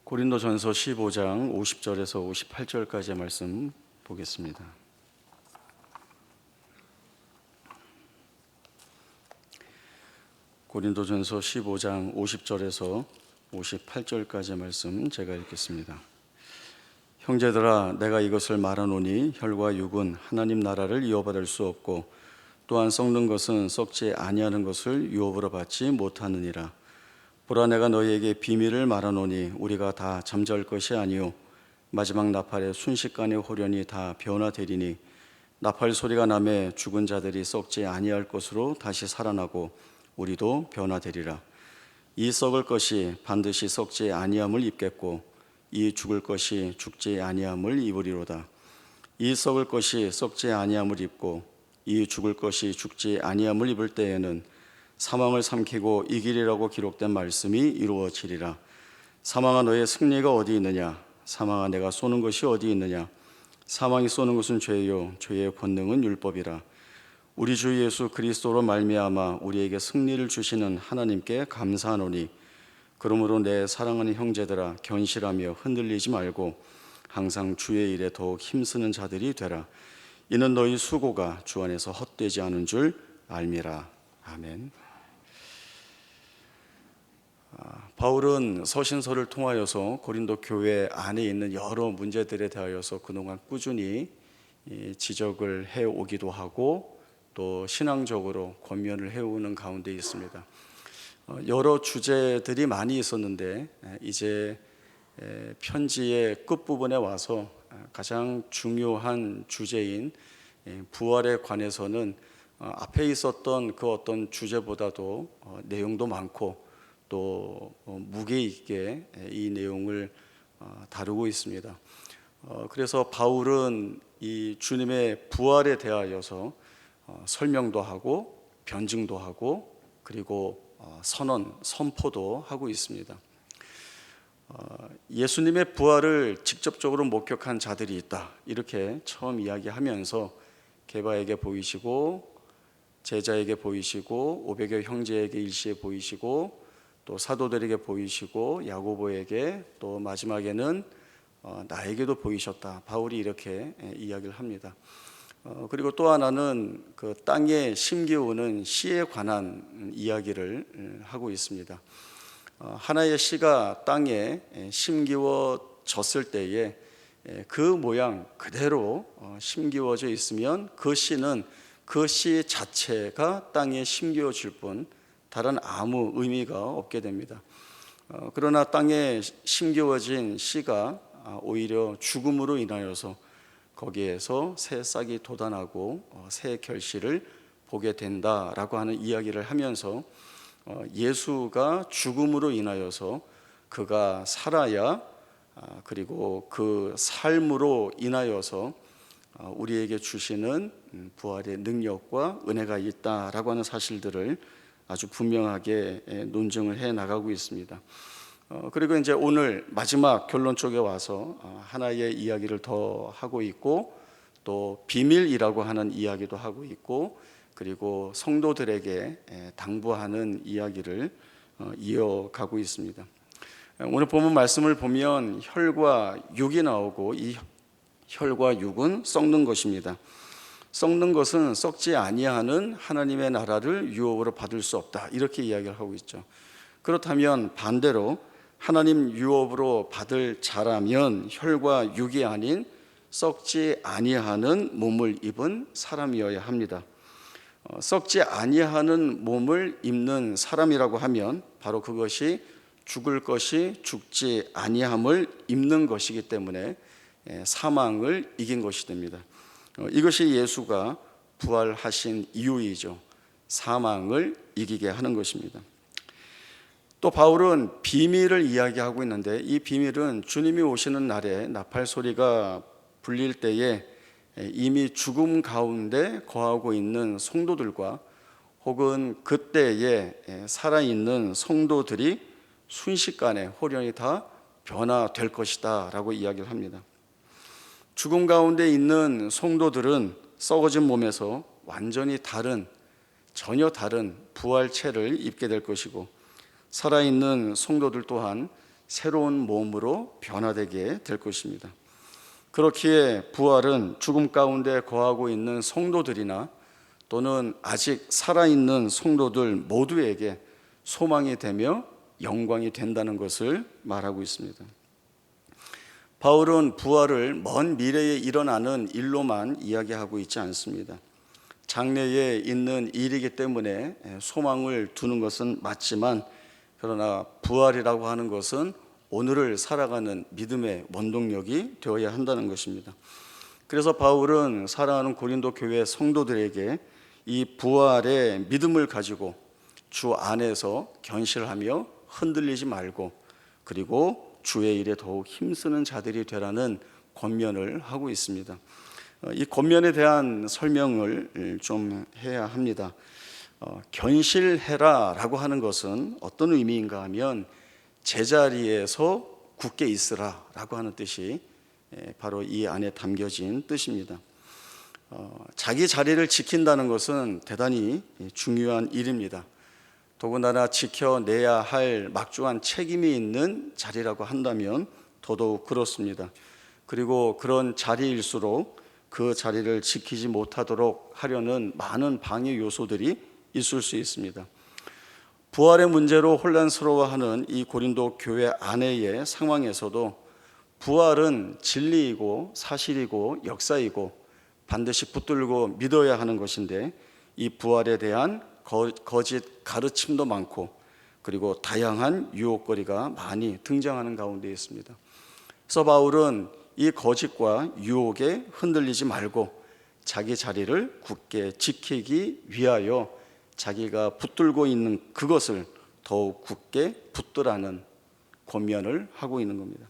고린도전서 15장 50절에서 58절까지의 말씀 보겠습니다. 고린도전서 15장 50절에서 58절까지의 말씀 제가 읽겠습니다. 형제들아, 내가 이것을 말하노니 혈과 육은 하나님 나라를 이어받을 수 없고 또한 썩는 것은 썩지 아니하는 것을 유업으로 받지 못하느니라. 보라, 내가 너희에게 비밀을 말하노니 우리가 다 잠잘 것이 아니요 마지막 나팔의 순식간에 호련히 다 변화되리니 나팔 소리가 나매 죽은 자들이 썩지 아니할 것으로 다시 살아나고 우리도 변화되리라. 이 썩을 것이 반드시 썩지 아니함을 입겠고 이 죽을 것이 죽지 아니함을 입으리로다. 이 썩을 것이 썩지 아니함을 입고 이 죽을 것이 죽지 아니함을 입을 때에는 사망을 삼키고 이기리라고 기록된 말씀이 이루어지리라. 사망아, 너의 승리가 어디 있느냐? 사망아, 내가 쏘는 것이 어디 있느냐? 사망이 쏘는 것은 죄요 죄의 권능은 율법이라. 우리 주 예수 그리스도로 말미암아 우리에게 승리를 주시는 하나님께 감사하노니 그러므로 내 사랑하는 형제들아, 견실하며 흔들리지 말고 항상 주의 일에 더욱 힘쓰는 자들이 되라. 이는 너희 수고가 주 안에서 헛되지 않은 줄 알미라. 아멘. 바울은 서신서를 통하여서 고린도 교회 안에 있는 여러 문제들에 대하여서 그동안 꾸준히 지적을 해오기도 하고 또 신앙적으로 권면을 해오는 가운데 있습니다. 여러 주제들이 많이 있었는데 이제 편지의 끝부분에 와서 가장 중요한 주제인 부활에 관해서는 앞에 있었던 그 어떤 주제보다도 내용도 많고 또 무게 있게 이 내용을 다루고 있습니다. 그래서 바울은 이 주님의 부활에 대하여서 설명도 하고 변증도 하고 그리고 선포도 하고 있습니다. 예수님의 부활을 직접적으로 목격한 자들이 있다, 이렇게 처음 이야기하면서 게바에게 보이시고 제자에게 보이시고 500여 형제에게 일시에 보이시고 또 사도들에게 보이시고 야고보에게 또 마지막에는 나에게도 보이셨다, 바울이 이렇게 이야기를 합니다. 그리고 또 하나는 그 땅에 심기우는 씨에 관한 이야기를 하고 있습니다. 하나의 씨가 땅에 심기워졌을 때에 그 모양 그대로 심기워져 있으면 그 씨는 그 씨 자체가 땅에 심기워질 뿐 다른 아무 의미가 없게 됩니다. 그러나 땅에 심기워진 씨가 오히려 죽음으로 인하여서 거기에서 새 싹이 돋아나고 새 결실을 보게 된다라고 하는 이야기를 하면서 예수가 죽음으로 인하여서 그가 살아야 그리고 그 삶으로 인하여서 우리에게 주시는 부활의 능력과 은혜가 있다라고 하는 사실들을 아주 분명하게 논증을 해 나가고 있습니다. 그리고 이제 오늘 마지막 결론 쪽에 와서 하나의 이야기를 더 하고 있고 또 비밀이라고 하는 이야기도 하고 있고 그리고 성도들에게 당부하는 이야기를 이어가고 있습니다. 오늘 본문 말씀을 보면 혈과 육이 나오고 이 혈과 육은 썩는 것입니다. 썩는 것은 썩지 아니하는 하나님의 나라를 유업으로 받을 수 없다, 이렇게 이야기를 하고 있죠. 그렇다면 반대로 하나님 유업으로 받을 자라면 혈과 육이 아닌 썩지 아니하는 몸을 입은 사람이어야 합니다. 썩지 아니하는 몸을 입는 사람이라고 하면 바로 그것이 죽을 것이 죽지 아니함을 입는 것이기 때문에 사망을 이긴 것이 됩니다. 이것이 예수가 부활하신 이유이죠. 사망을 이기게 하는 것입니다. 또 바울은 비밀을 이야기하고 있는데 이 비밀은 주님이 오시는 날에 나팔 소리가 불릴 때에 이미 죽음 가운데 거하고 있는 성도들과 혹은 그때에 살아있는 성도들이 순식간에 호련히 다 변화될 것이다 라고 이야기를 합니다. 죽음 가운데 있는 성도들은 썩어진 몸에서 완전히 전혀 다른 부활체를 입게 될 것이고 살아있는 성도들 또한 새로운 몸으로 변화되게 될 것입니다. 그렇기에 부활은 죽음 가운데 거하고 있는 성도들이나 또는 아직 살아있는 성도들 모두에게 소망이 되며 영광이 된다는 것을 말하고 있습니다. 바울은 부활을 먼 미래에 일어나는 일로만 이야기하고 있지 않습니다. 장래에 있는 일이기 때문에 소망을 두는 것은 맞지만, 그러나 부활이라고 하는 것은 오늘을 살아가는 믿음의 원동력이 되어야 한다는 것입니다. 그래서 바울은 사랑하는 고린도 교회 성도들에게 이 부활의 믿음을 가지고 주 안에서 견실하며 흔들리지 말고, 그리고 주의 일에 더욱 힘쓰는 자들이 되라는 권면을 하고 있습니다. 이 권면에 대한 설명을 좀 해야 합니다. 견실해라 라고 하는 것은 어떤 의미인가 하면 제자리에서 굳게 있으라 라고 하는 뜻이 바로 이 안에 담겨진 뜻입니다. 자기 자리를 지킨다는 것은 대단히 중요한 일입니다. 더군다나 지켜내야 할 막중한 책임이 있는 자리라고 한다면 더더욱 그렇습니다. 그리고 그런 자리일수록 그 자리를 지키지 못하도록 하려는 많은 방해 요소들이 있을 수 있습니다. 부활의 문제로 혼란스러워하는 이 고린도 교회 안에의 상황에서도 부활은 진리이고 사실이고 역사이고 반드시 붙들고 믿어야 하는 것인데, 이 부활에 대한 거짓 가르침도 많고, 그리고 다양한 유혹거리가 많이 등장하는 가운데 있습니다. 그래서 바울은 이 거짓과 유혹에 흔들리지 말고 자기 자리를 굳게 지키기 위하여 자기가 붙들고 있는 그것을 더욱 굳게 붙들라는 권면을 하고 있는 겁니다.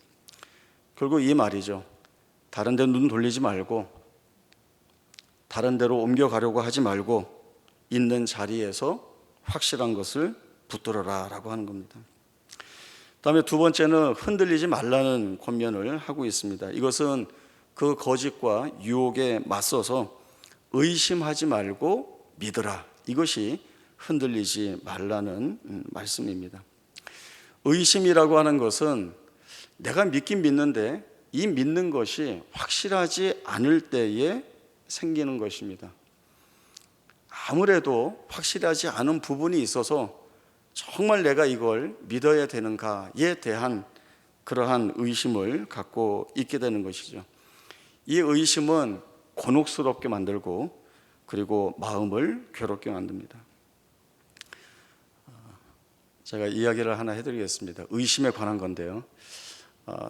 결국 이 말이죠. 다른 데 눈 돌리지 말고, 다른 데로 옮겨가려고 하지 말고 있는 자리에서 확실한 것을 붙들어라 라고 하는 겁니다. 다음에 두 번째는 흔들리지 말라는 권면을 하고 있습니다. 이것은 그 거짓과 유혹에 맞서서 의심하지 말고 믿으라, 이것이 흔들리지 말라는 말씀입니다. 의심이라고 하는 것은 내가 믿긴 믿는데 이 믿는 것이 확실하지 않을 때에 생기는 것입니다. 아무래도 확실하지 않은 부분이 있어서 정말 내가 이걸 믿어야 되는가에 대한 그러한 의심을 갖고 있게 되는 것이죠. 이 의심은 곤혹스럽게 만들고, 그리고 마음을 괴롭게 만듭니다. 제가 이야기를 하나 해드리겠습니다. 의심에 관한 건데요.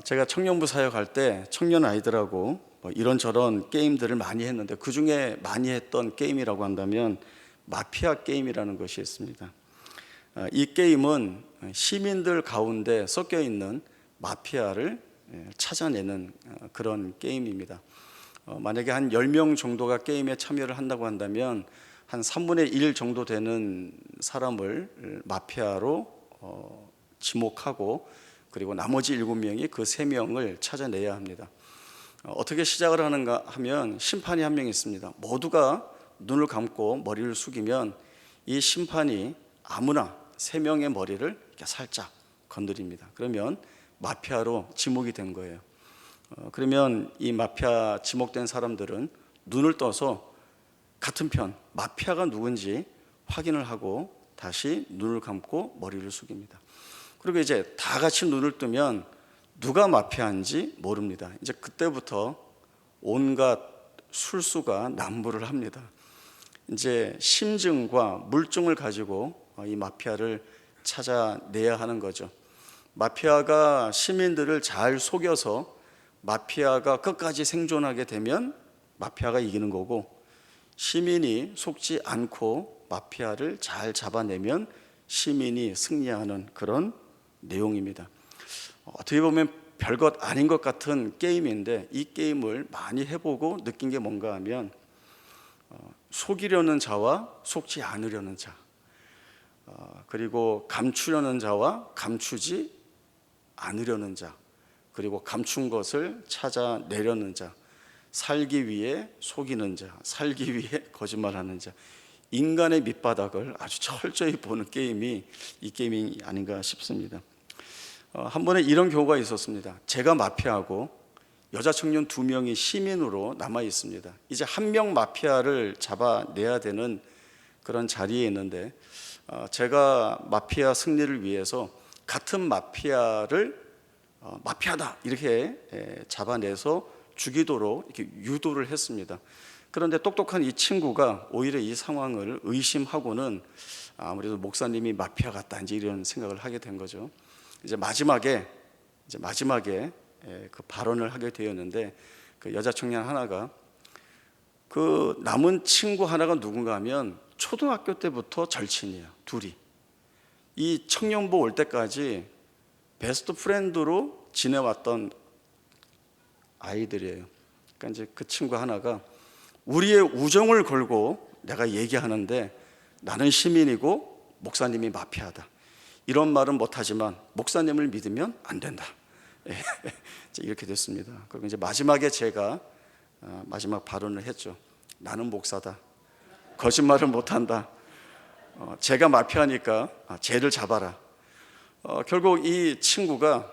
제가 청년부 사역할 때 청년 아이들하고 이런저런 게임들을 많이 했는데, 그 중에 많이 했던 게임이라고 한다면 마피아 게임이라는 것이 있습니다. 이 게임은 시민들 가운데 섞여 있는 마피아를 찾아내는 그런 게임입니다. 만약에 한 10명 정도가 게임에 참여를 한다고 한다면 한 3분의 1 정도 되는 사람을 마피아로 지목하고, 그리고 나머지 7명이 그 3명을 찾아내야 합니다. 어떻게 시작을 하는가 하면 심판이 한 명 있습니다. 모두가 눈을 감고 머리를 숙이면 이 심판이 아무나 3명의 머리를 이렇게 살짝 건드립니다. 그러면 마피아로 지목이 된 거예요. 그러면 이 마피아 지목된 사람들은 눈을 떠서 같은 편 마피아가 누군지 확인을 하고 다시 눈을 감고 머리를 숙입니다. 그리고 이제 다 같이 눈을 뜨면 누가 마피아인지 모릅니다. 이제 그때부터 온갖 술수가 난무를 합니다. 이제 심증과 물증을 가지고 이 마피아를 찾아내야 하는 거죠. 마피아가 시민들을 잘 속여서 마피아가 끝까지 생존하게 되면 마피아가 이기는 거고, 시민이 속지 않고 마피아를 잘 잡아내면 시민이 승리하는 그런 내용입니다. 어떻게 보면 별것 아닌 것 같은 게임인데, 이 게임을 많이 해보고 느낀 게 뭔가 하면 속이려는 자와 속지 않으려는 자, 그리고 감추려는 자와 감추지 않으려는 자, 그리고 감춘 것을 찾아내려는 자, 살기 위해 속이는 자, 살기 위해 거짓말하는 자, 인간의 밑바닥을 아주 철저히 보는 게임이 이 게임이 아닌가 싶습니다. 한 번에 이런 경우가 있었습니다. 제가 마피아하고 여자 청년 2명이 시민으로 남아 있습니다. 이제 한 명 마피아를 잡아내야 되는 그런 자리에 있는데 제가 마피아 승리를 위해서 같은 마피아를 마피아다 이렇게 잡아내서 죽이도록 이렇게 유도를 했습니다. 그런데 똑똑한 이 친구가 오히려 이 상황을 의심하고는 아무래도 목사님이 마피아 같다 이제 이런 생각을 하게 된 거죠. 이제 마지막에 그 발언을 하게 되었는데 그 여자 청년 하나가 그 남은 친구 하나가 누군가 하면 초등학교 때부터 절친이에요. 둘이 이 청년부 올 때까지 베스트 프렌드로 지내왔던 아이들이에요. 그러니까 이제 그 친구 하나가 우리의 우정을 걸고 내가 얘기하는데 나는 시민이고 목사님이 마피아다. 이런 말은 못하지만 목사님을 믿으면 안 된다. 이렇게 됐습니다. 그리고 이제 마지막에 제가 마지막 발언을 했죠. 나는 목사다. 거짓말을 못한다. 제가 마피아니까 쟤를 잡아라. 결국 이 친구가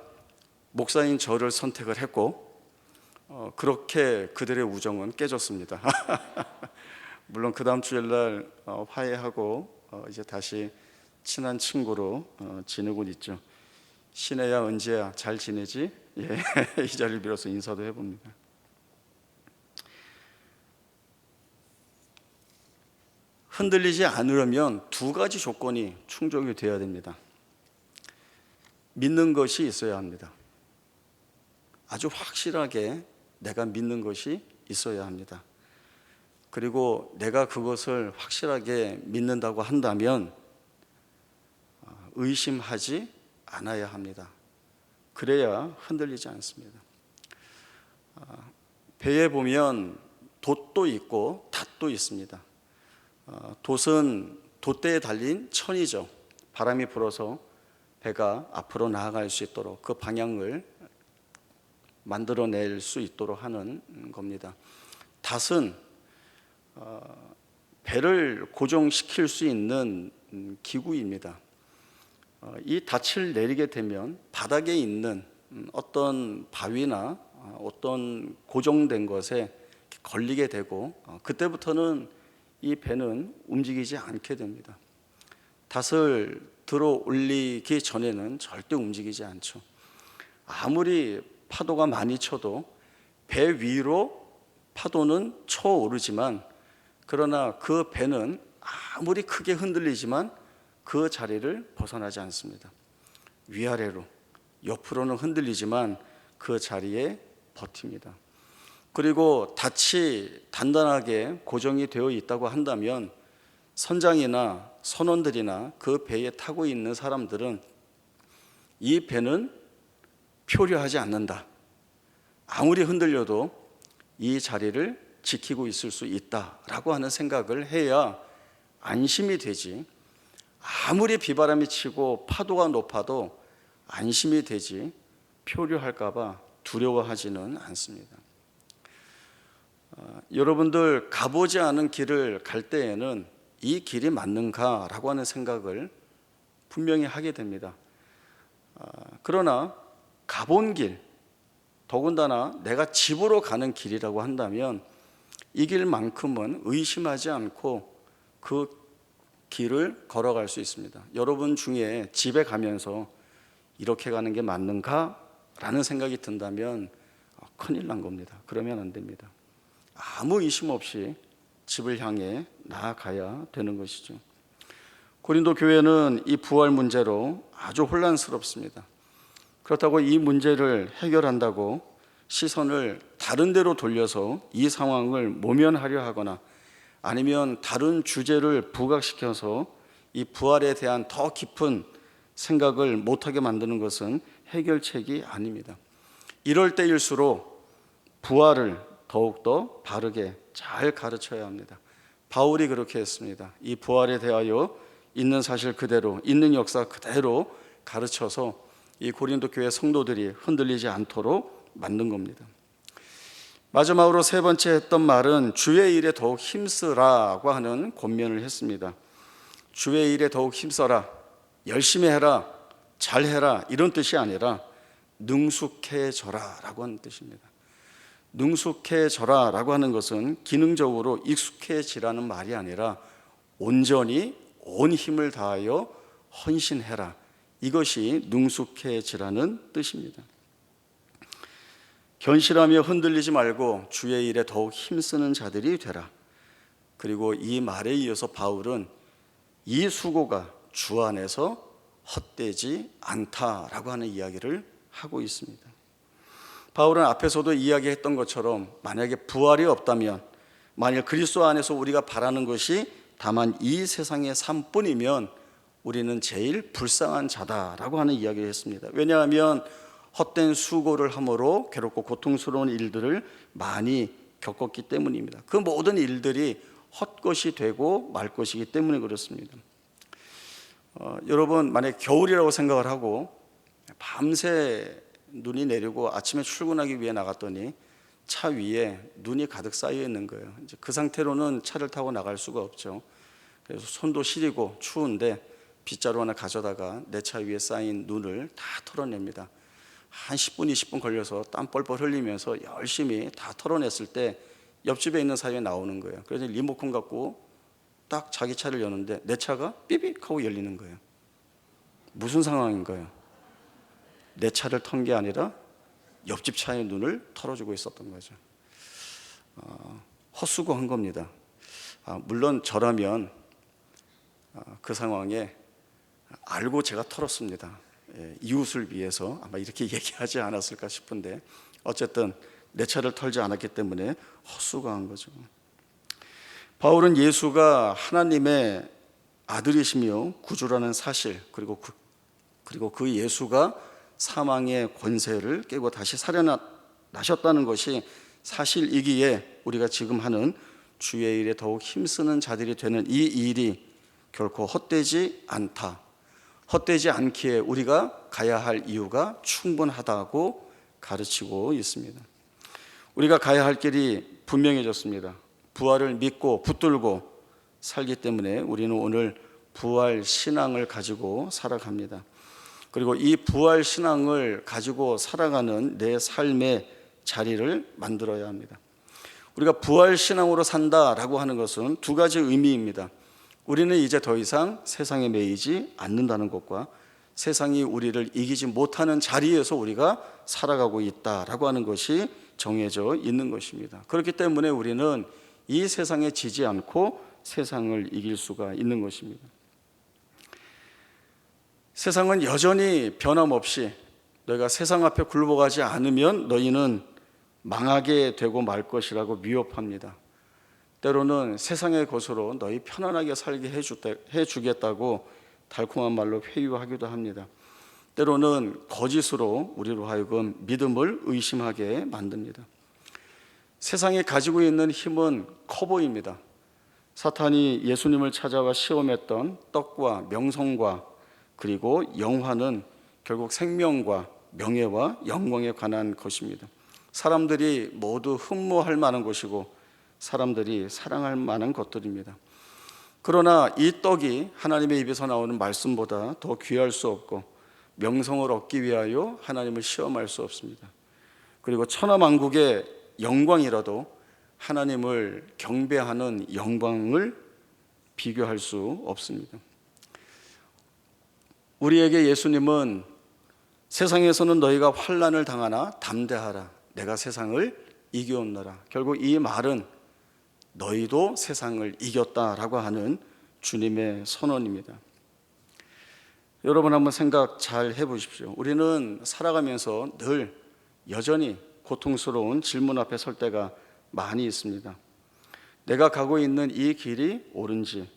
목사인 저를 선택을 했고 그렇게 그들의 우정은 깨졌습니다. 물론 그 다음 주일날 화해하고 이제 다시 친한 친구로 지내고 있죠. 신혜야, 은지야 잘 지내지? 예, 이 자리를 빌어서 인사도 해봅니다. 흔들리지 않으려면 두 가지 조건이 충족이 되어야 됩니다. 믿는 것이 있어야 합니다. 아주 확실하게 내가 믿는 것이 있어야 합니다. 그리고 내가 그것을 확실하게 믿는다고 한다면 의심하지 않아야 합니다. 그래야 흔들리지 않습니다. 배에 보면 돛도 있고 닷도 있습니다. 돛은 돛대에 달린 천이죠. 바람이 불어서 배가 앞으로 나아갈 수 있도록 그 방향을 만들어낼 수 있도록 하는 겁니다. 닷은 배를 고정시킬 수 있는 기구입니다. 이 닻을 내리게 되면 바닥에 있는 어떤 바위나 어떤 고정된 것에 걸리게 되고 그때부터는 이 배는 움직이지 않게 됩니다. 닷을 들어 올리기 전에는 절대 움직이지 않죠. 아무리 파도가 많이 쳐도 배 위로 파도는 쳐오르지만 그러나 그 배는 아무리 크게 흔들리지만 그 자리를 벗어나지 않습니다. 위아래로 옆으로는 흔들리지만 그 자리에 버팁니다. 그리고 닻이 단단하게 고정이 되어 있다고 한다면 선장이나 선원들이나 그 배에 타고 있는 사람들은 이 배는 표류하지 않는다. 아무리 흔들려도 이 자리를 지키고 있을 수 있다라고 하는 생각을 해야 안심이 되지. 아무리 비바람이 치고 파도가 높아도 안심이 되지 표류할까 봐 두려워하지는 않습니다. 여러분들 가보지 않은 길을 갈 때에는 이 길이 맞는가라고 하는 생각을 분명히 하게 됩니다. 그러나 가본 길, 더군다나 내가 집으로 가는 길이라고 한다면 이 길만큼은 의심하지 않고 그 길을 걸어갈 수 있습니다. 여러분 중에 집에 가면서 이렇게 가는 게 맞는가? 라는 생각이 든다면 큰일 난 겁니다. 그러면 안 됩니다. 아무 의심 없이 집을 향해 나아가야 되는 것이죠. 고린도 교회는 이 부활 문제로 아주 혼란스럽습니다. 그렇다고 이 문제를 해결한다고 시선을 다른 데로 돌려서 이 상황을 모면하려 하거나 아니면 다른 주제를 부각시켜서 이 부활에 대한 더 깊은 생각을 못하게 만드는 것은 해결책이 아닙니다. 이럴 때일수록 부활을 더욱더 바르게 잘 가르쳐야 합니다. 바울이 그렇게 했습니다. 이 부활에 대하여 있는 사실 그대로, 있는 역사 그대로 가르쳐서 이 고린도 교회 성도들이 흔들리지 않도록 만든 겁니다. 마지막으로 세 번째 했던 말은 주의 일에 더욱 힘쓰라고 하는 권면을 했습니다. 주의 일에 더욱 힘써라, 열심히 해라, 잘해라 이런 뜻이 아니라 능숙해져라 라고 하는 뜻입니다. 능숙해져라 라고 하는 것은 기능적으로 익숙해지라는 말이 아니라 온전히 온 힘을 다하여 헌신해라, 이것이 능숙해지라는 뜻입니다. 견실하며 흔들리지 말고 주의 일에 더욱 힘쓰는 자들이 되라. 그리고 이 말에 이어서 바울은 이 수고가 주 안에서 헛되지 않다라고 하는 이야기를 하고 있습니다. 바울은 앞에서도 이야기했던 것처럼 만약에 부활이 없다면, 만일 그리스도 안에서 우리가 바라는 것이 다만 이 세상의 삶뿐이면 우리는 제일 불쌍한 자다라고 하는 이야기를 했습니다. 왜냐하면 헛된 수고를 함으로 괴롭고 고통스러운 일들을 많이 겪었기 때문입니다. 그 모든 일들이 헛것이 되고 말 것이기 때문에 그렇습니다. 여러분, 만약 겨울이라고 생각을 하고 밤새 눈이 내리고 아침에 출근하기 위해 나갔더니 차 위에 눈이 가득 쌓여 있는 거예요. 이제 그 상태로는 차를 타고 나갈 수가 없죠. 그래서 손도 시리고 추운데 빗자루 하나 가져다가 내 차 위에 쌓인 눈을 다 털어냅니다. 한 10분, 20분 걸려서 땀 뻘뻘 흘리면서 열심히 다 털어냈을 때 옆집에 있는 사람이 나오는 거예요. 그래서 리모컨 갖고 딱 자기 차를 여는데 내 차가 삐빅 하고 열리는 거예요. 무슨 상황인가요? 내 차를 턴 게 아니라 옆집 차의 눈을 털어주고 있었던 거죠. 헛수고한 겁니다. 물론 저라면 그 상황에 알고 제가 털었습니다. 이웃을 위해서 아마 이렇게 얘기하지 않았을까 싶은데, 어쨌든 내 차를 털지 않았기 때문에 헛수고한 거죠. 바울은 예수가 하나님의 아들이시며 구주라는 사실, 그리고 그 예수가 사망의 권세를 깨고 다시 살아나셨다는 것이 사실이기에 우리가 지금 하는 주의 일에 더욱 힘쓰는 자들이 되는 이 일이 결코 헛되지 않다, 헛되지 않기에 우리가 가야 할 이유가 충분하다고 가르치고 있습니다. 우리가 가야 할 길이 분명해졌습니다. 부활을 믿고 붙들고 살기 때문에 우리는 오늘 부활 신앙을 가지고 살아갑니다. 그리고 이 부활 신앙을 가지고 살아가는 내 삶의 자리를 만들어야 합니다. 우리가 부활 신앙으로 산다라고 하는 것은 두 가지 의미입니다. 우리는 이제 더 이상 세상에 매이지 않는다는 것과 세상이 우리를 이기지 못하는 자리에서 우리가 살아가고 있다라고 하는 것이 정해져 있는 것입니다. 그렇기 때문에 우리는 이 세상에 지지 않고 세상을 이길 수가 있는 것입니다. 세상은 여전히 변함없이 너희가 세상 앞에 굴복하지 않으면 너희는 망하게 되고 말 것이라고 위협합니다. 때로는 세상의 것으로 너희 편안하게 살게 해주겠다고 달콤한 말로 회유하기도 합니다. 때로는 거짓으로 우리로 하여금 믿음을 의심하게 만듭니다. 세상이 가지고 있는 힘은 커 보입니다. 사탄이 예수님을 찾아와 시험했던 떡과 명성과 그리고 영화는 결국 생명과 명예와 영광에 관한 것입니다. 사람들이 모두 흠모할 만한 것이고 사람들이 사랑할 만한 것들입니다. 그러나 이 떡이 하나님의 입에서 나오는 말씀보다 더 귀할 수 없고 명성을 얻기 위하여 하나님을 시험할 수 없습니다. 그리고 천하만국의 영광이라도 하나님을 경배하는 영광을 비교할 수 없습니다. 우리에게 예수님은 세상에서는 너희가 환난을 당하나 담대하라, 내가 세상을 이겨온노라. 결국 이 말은 너희도 세상을 이겼다라고 하는 주님의 선언입니다. 여러분 한번 생각 잘 해보십시오. 우리는 살아가면서 늘 여전히 고통스러운 질문 앞에 설 때가 많이 있습니다. 내가 가고 있는 이 길이 옳은지,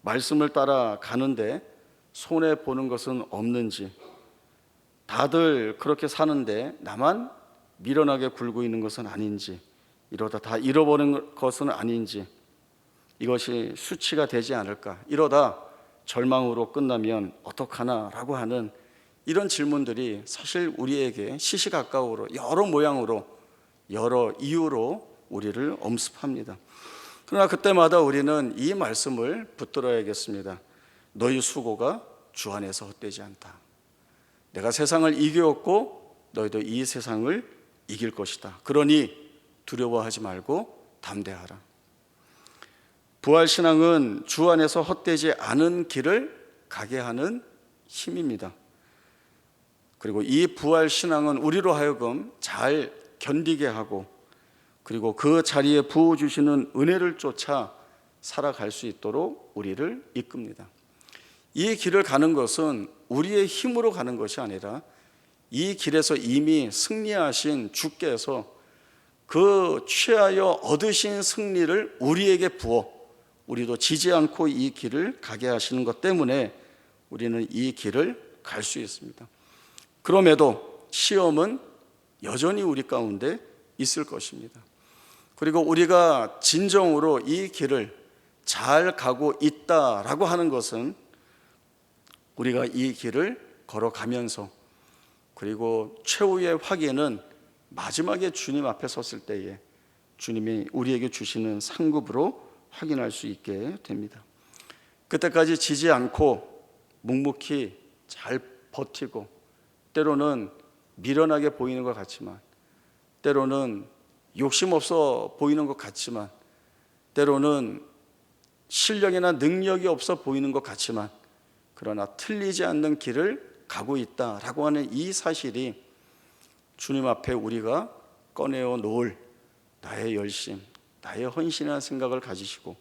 말씀을 따라 가는데 손해보는 것은 없는지, 다들 그렇게 사는데 나만 미련하게 굴고 있는 것은 아닌지, 이러다 다 잃어버리는 것은 아닌지, 이것이 수치가 되지 않을까, 이러다 절망으로 끝나면 어떡하나라고 하는 이런 질문들이 사실 우리에게 시시각각으로 여러 모양으로 여러 이유로 우리를 엄습합니다. 그러나 그때마다 우리는 이 말씀을 붙들어야겠습니다. 너희 수고가 주 안에서 헛되지 않다. 내가 세상을 이겼고 너희도 이 세상을 이길 것이다. 그러니 두려워하지 말고 담대하라. 부활신앙은 주 안에서 헛되지 않은 길을 가게 하는 힘입니다. 그리고 이 부활신앙은 우리로 하여금 잘 견디게 하고, 그리고 그 자리에 부어주시는 은혜를 쫓아 살아갈 수 있도록 우리를 이끕니다. 이 길을 가는 것은 우리의 힘으로 가는 것이 아니라 이 길에서 이미 승리하신 주께서 그 취하여 얻으신 승리를 우리에게 부어 우리도 지지 않고 이 길을 가게 하시는 것 때문에 우리는 이 길을 갈 수 있습니다. 그럼에도 시험은 여전히 우리 가운데 있을 것입니다. 그리고 우리가 진정으로 이 길을 잘 가고 있다라고 하는 것은 우리가 이 길을 걸어가면서, 그리고 최후의 확인은 마지막에 주님 앞에 섰을 때에 주님이 우리에게 주시는 상급으로 확인할 수 있게 됩니다. 그때까지 지지 않고 묵묵히 잘 버티고, 때로는 미련하게 보이는 것 같지만, 때로는 욕심 없어 보이는 것 같지만, 때로는 실력이나 능력이 없어 보이는 것 같지만, 그러나 틀리지 않는 길을 가고 있다라고 하는 이 사실이 주님 앞에 우리가 꺼내어 놓을 나의 열심, 나의 헌신이라는 생각을 가지시고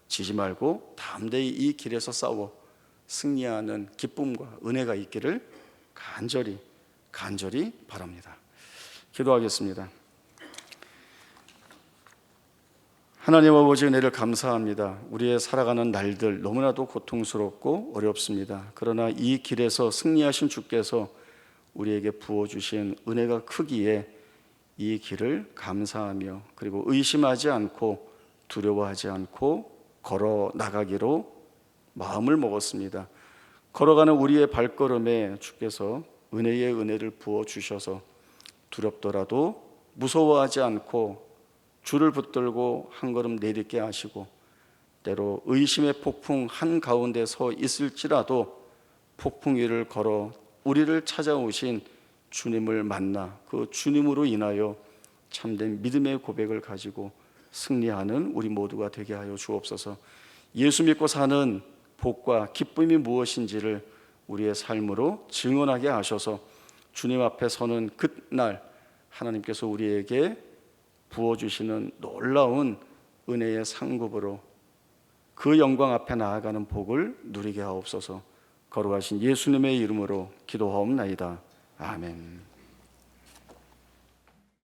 지지 말고 담대히 이 길에서 싸워 승리하는 기쁨과 은혜가 있기를 간절히 바랍니다. 기도하겠습니다. 하나님 아버지, 은혜를 감사합니다. 우리의 살아가는 날들 너무나도 고통스럽고 어렵습니다. 그러나 이 길에서 승리하신 주께서 우리에게 부어주신 은혜가 크기에 이 길을 감사하며, 그리고 의심하지 않고 두려워하지 않고 걸어 나가기로 마음을 먹었습니다. 걸어가는 우리의 발걸음에 주께서 은혜의 은혜를 부어주셔서 두렵더라도 무서워하지 않고 주를 붙들고 한 걸음 내딛게 하시고, 때로 의심의 폭풍 한가운데 서 있을지라도 폭풍 위를 걸어 우리를 찾아오신 주님을 만나 그 주님으로 인하여 참된 믿음의 고백을 가지고 승리하는 우리 모두가 되게 하여 주옵소서. 예수 믿고 사는 복과 기쁨이 무엇인지를 우리의 삶으로 증언하게 하셔서 주님 앞에 서는 그날 하나님께서 우리에게 부어주시는 놀라운 은혜의 상급으로 그 영광 앞에 나아가는 복을 누리게 하옵소서. 거룩하신 예수님의 이름으로 기도하옵나이다. 아멘.